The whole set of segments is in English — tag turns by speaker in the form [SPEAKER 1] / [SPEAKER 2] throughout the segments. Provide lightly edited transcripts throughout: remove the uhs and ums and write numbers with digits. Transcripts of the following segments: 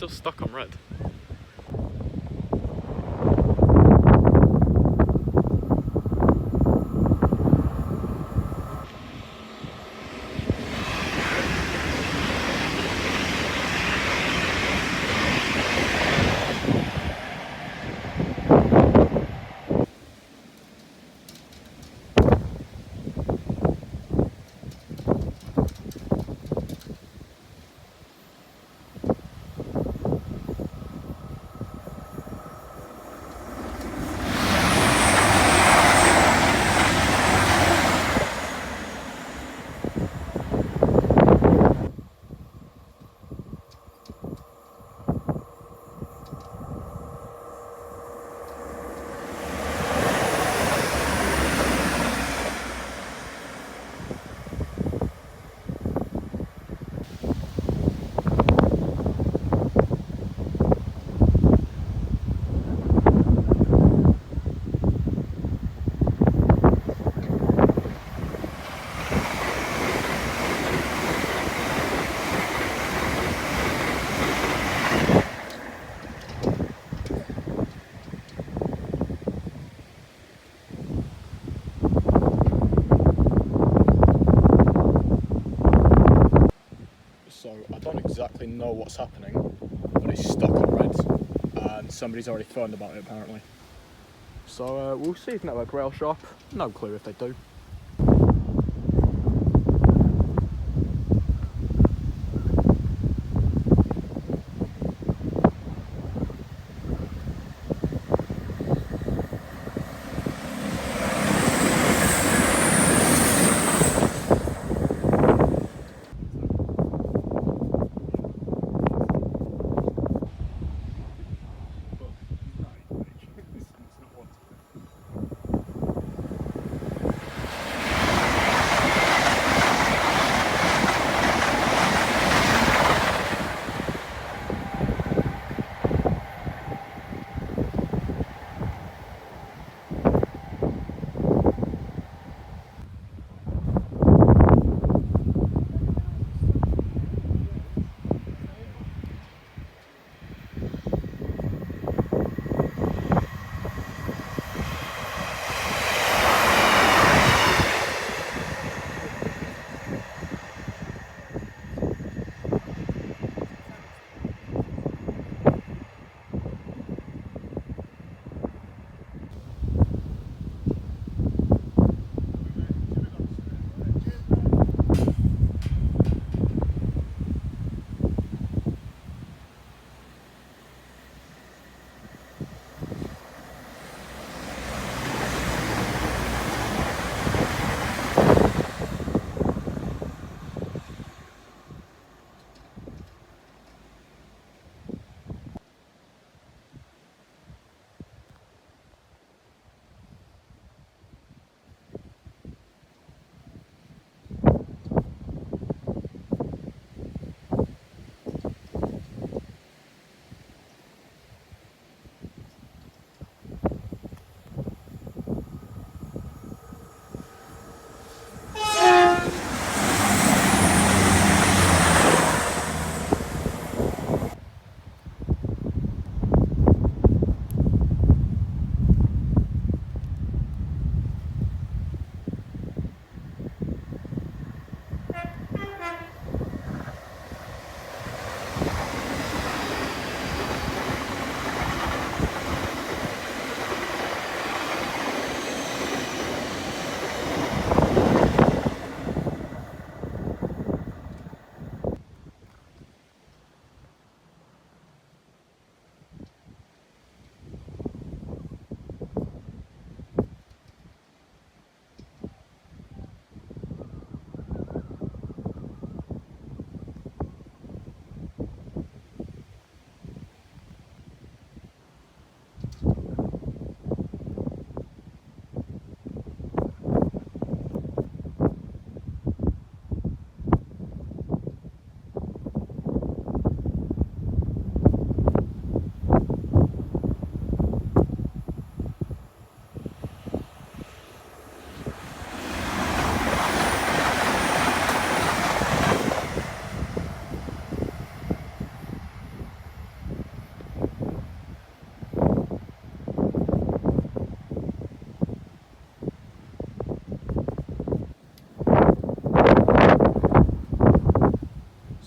[SPEAKER 1] still stuck on red. So I don't exactly know what's happening, but it's stuck on red, and somebody's already phoned about it apparently. So we'll see if Network Rail Shop, no clue if they do.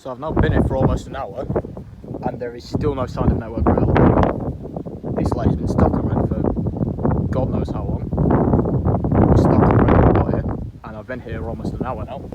[SPEAKER 1] So I've now been here for almost an hour and there is still no sign of network rail. This light's been stuck on red for God knows how long. We're stuck on red when we got here and I've been here almost an hour now.